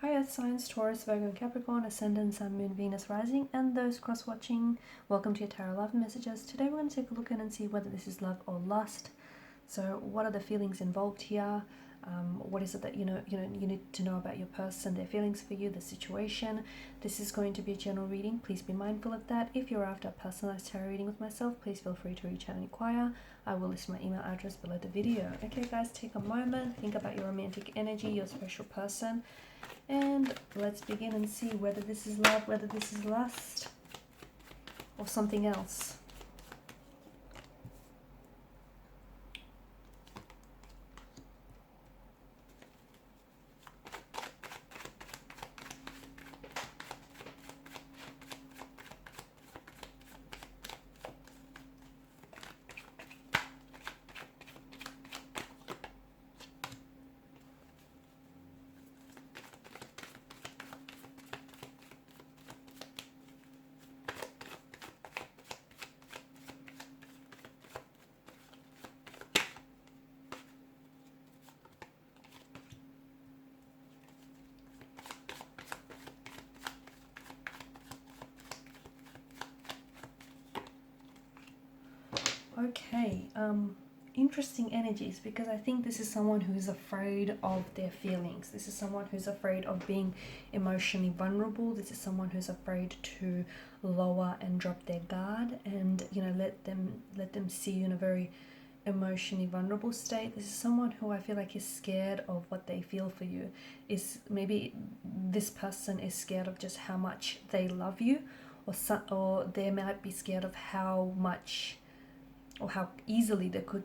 Hi Earth signs, Taurus, Virgo and Capricorn, Ascendant, Sun, Moon, Venus, Rising, and those cross-watching. Welcome to your Tarot Love Messages. Today we're going to take a look at and see whether this is love or lust. So what are the feelings involved here? What is it that you need to know about your person, their feelings for you, the situation. This is going to be a general reading. Please be mindful of that. If you're after a personalized tarot reading with myself, please feel free to reach out and inquire. I will list my email address below the video. Okay guys, take a moment, think about your romantic energy, your special person, and let's begin and see whether this is love, whether this is lust, or something else. Okay, interesting energies, because I think this is someone who is afraid of their feelings. This is someone who's afraid of being emotionally vulnerable. This is someone who's afraid to lower and drop their guard and let them see you in a very emotionally vulnerable state. This is someone who I feel like is scared of what they feel for you. Is maybe this person is scared of just how much they love you, or they might be scared of how much or how easily they could,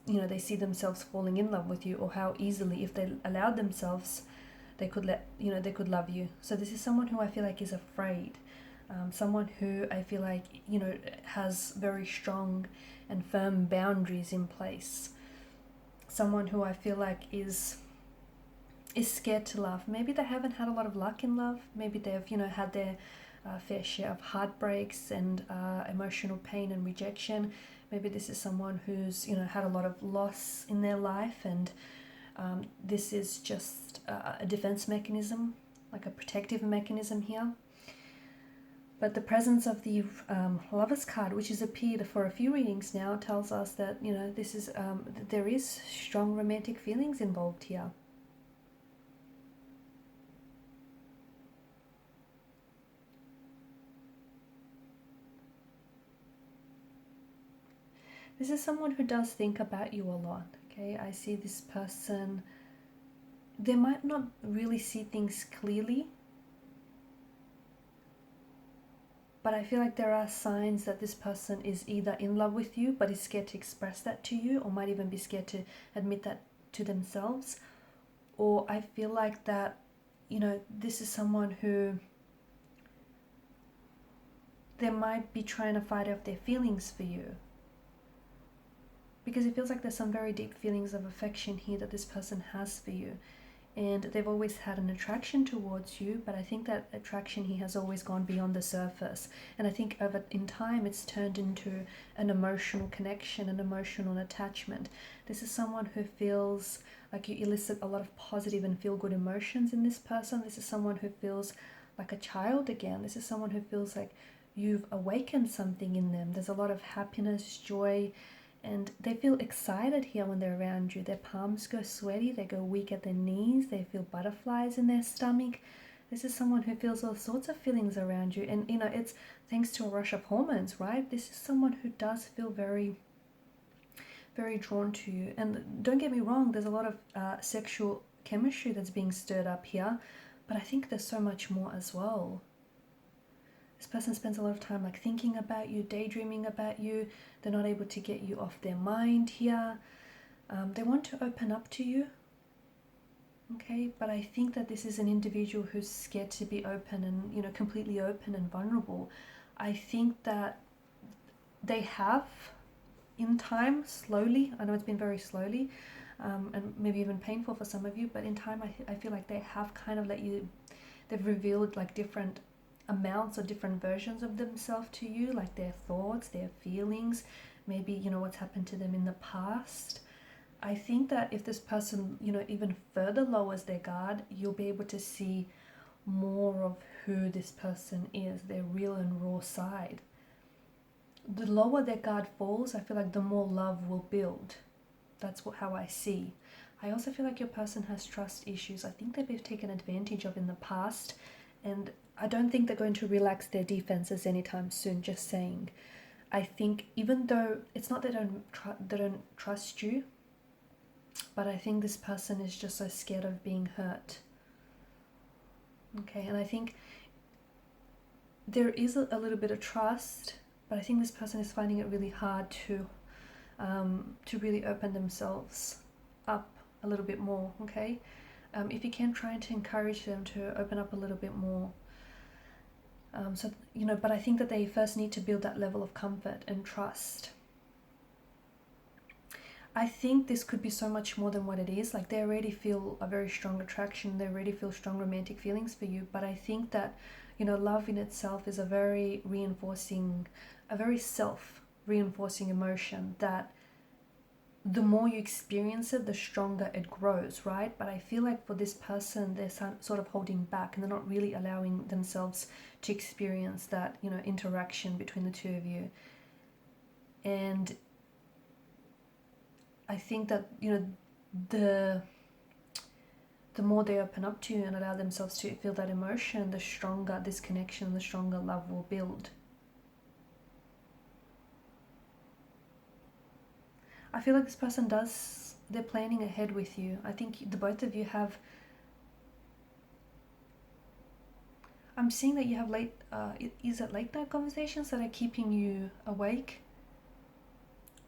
they see themselves falling in love with you, or how easily, if they allowed themselves, they could love you. So this is someone who I feel like is afraid, someone who I feel like, has very strong and firm boundaries in place, someone who I feel like is scared to love. Maybe they haven't had a lot of luck in love. Maybe they've, had their fair share of heartbreaks and emotional pain and rejection. Maybe this is someone who's had a lot of loss in their life, and this is just a defense mechanism, like a protective mechanism here. But the presence of the Lovers card, which has appeared for a few readings now, tells us that this is there is strong romantic feelings involved here. This is someone who does think about you a lot, okay? I see this person, they might not really see things clearly, but I feel like there are signs that this person is either in love with you but is scared to express that to you, or might even be scared to admit that to themselves. Or I feel like that, this is someone who they might be trying to fight off their feelings for you, because it feels like there's some very deep feelings of affection here that this person has for you, and they've always had an attraction towards you, but I think that attraction here has always gone beyond the surface, and I think in time it's turned into an emotional connection, an emotional attachment. This is someone who feels like you elicit a lot of positive and feel-good emotions in this person. This is someone who feels like a child again. This is someone who feels like you've awakened something in them. There's a lot of happiness, joy, and they feel excited here when they're around you. Their palms go sweaty, they go weak at their knees, they feel butterflies in their stomach. This is someone who feels all sorts of feelings around you, and it's thanks to a rush of hormones, right? This is someone who does feel very, very drawn to you. And don't get me wrong, there's a lot of sexual chemistry that's being stirred up here, but I think there's so much more as well. This person spends a lot of time like thinking about you, daydreaming about you. They're not able to get you off their mind here. They want to open up to you, okay? But I think that this is an individual who's scared to be open and, completely open and vulnerable. I think that they have, in time, slowly, I know it's been very slowly, and maybe even painful for some of you, but in time I feel like they have kind of they've revealed like different amounts or different versions of themselves to you, like their thoughts, their feelings, maybe what's happened to them in the past. I think that if this person, you know, even further lowers their guard, you'll be able to see more of who this person is, their real and raw side. The lower their guard falls, I feel like the more love will build. That's how I see. I also feel like your person has trust issues. I think they've been taken advantage of in the past, and I don't think they're going to relax their defenses anytime soon, just saying. I think even though it's not that they don't trust you, but I think this person is just so scared of being hurt. Okay, and I think there is a little bit of trust, but I think this person is finding it really hard to really open themselves up a little bit more. Okay, if you can, try to encourage them to open up a little bit more. So you know, but I think that they first need to build that level of comfort and trust. I think this could be so much more than what it is. Like, they already feel a very strong attraction, they already feel strong romantic feelings for you, but I think that, you know, love in itself is a very self-reinforcing emotion that the more you experience it, the stronger it grows, right? But I feel like for this person, they're sort of holding back and they're not really allowing themselves to experience that, you know, interaction between the two of you. And I think that, you know, the more they open up to you and allow themselves to feel that emotion, the stronger this connection, the stronger love will build. I feel like this person they're planning ahead with you. I think the both of you have, I'm seeing that you have is it late night conversations that are keeping you awake?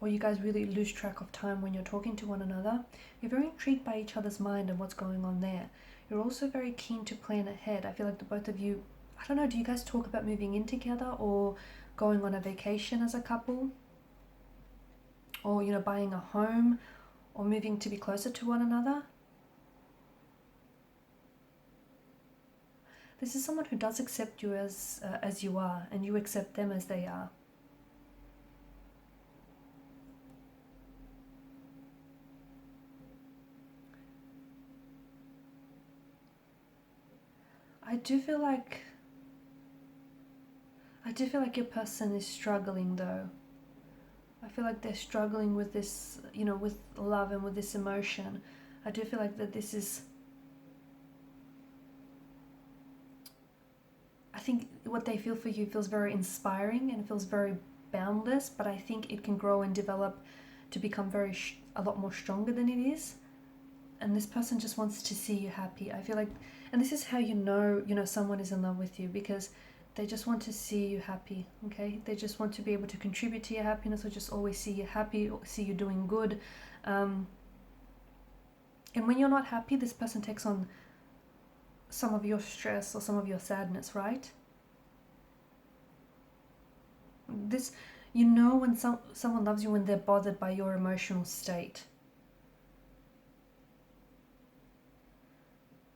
Or you guys really lose track of time when you're talking to one another. You're very intrigued by each other's mind and what's going on there. You're also very keen to plan ahead. I feel like the both of you, I don't know, do you guys talk about moving in together or going on a vacation as a couple? Or, you know, buying a home or moving to be closer to one another? This is someone who does accept you as you are, and you accept them as they are. I do feel like your person is struggling though. I feel like they're struggling with this, you know, with love and with this emotion. I do feel like that this is, I think what they feel for you feels very inspiring and it feels very boundless, but I think it can grow and develop to become a lot more stronger than it is. And this person just wants to see you happy. I feel like, and this is how you know someone is in love with you, because they just want to see you happy. Okay, they just want to be able to contribute to your happiness, or just always see you happy, or see you doing good. And when you're not happy, this person takes on some of your stress or some of your sadness, right? This, you know, when someone loves you when they're bothered by your emotional state.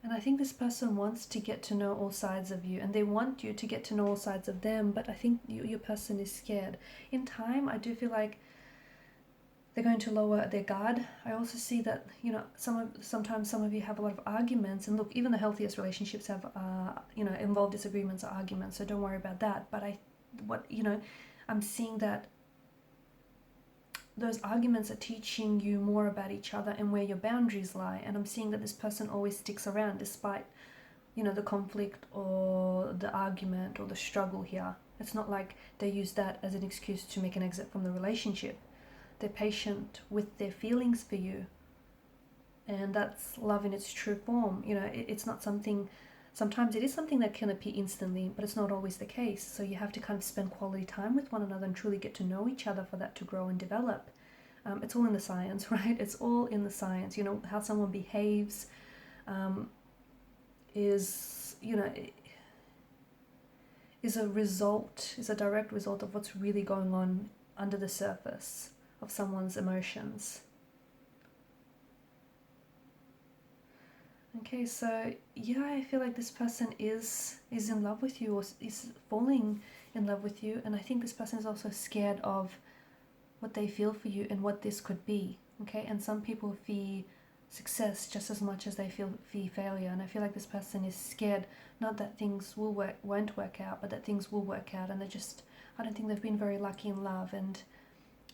And I think this person wants to get to know all sides of you, and they want you to get to know all sides of them, but I think your person is scared. In time, I do feel like they're going to lower their guard. I also see that, you know, sometimes some of you have a lot of arguments, and look, even the healthiest relationships have, involve disagreements or arguments, so don't worry about that. But I'm seeing that those arguments are teaching you more about each other and where your boundaries lie. And I'm seeing that this person always sticks around despite, you know, the conflict or the argument or the struggle here. It's not like they use that as an excuse to make an exit from the relationship. They're patient with their feelings for you. And that's love in its true form. You know, it's not something, sometimes it is something that can appear instantly, but it's not always the case. So you have to kind of spend quality time with one another and truly get to know each other for that to grow and develop. It's all in the science, right? It's all in the science. You know, how someone behaves is a direct result of what's really going on under the surface of someone's emotions. Okay, so yeah, I feel like this person is in love with you, or is falling in love with you, and I think this person is also scared of what they feel for you and what this could be. Okay, and some people fear success just as much as they fear failure, and I feel like this person is scared, not that things won't work out, but that things will work out, and I don't think they've been very lucky in love, and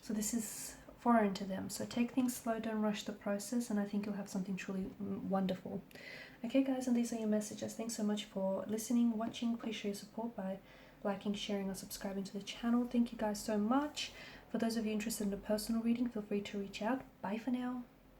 so this is foreign to them. So take things slow, don't rush the process, and I think you'll have something truly wonderful. Okay guys, and these are your messages. Thanks so much for listening, watching. Please show your support by liking, sharing, or subscribing to the channel. Thank you guys so much. For those of you interested in a personal reading, feel free to reach out. Bye for now.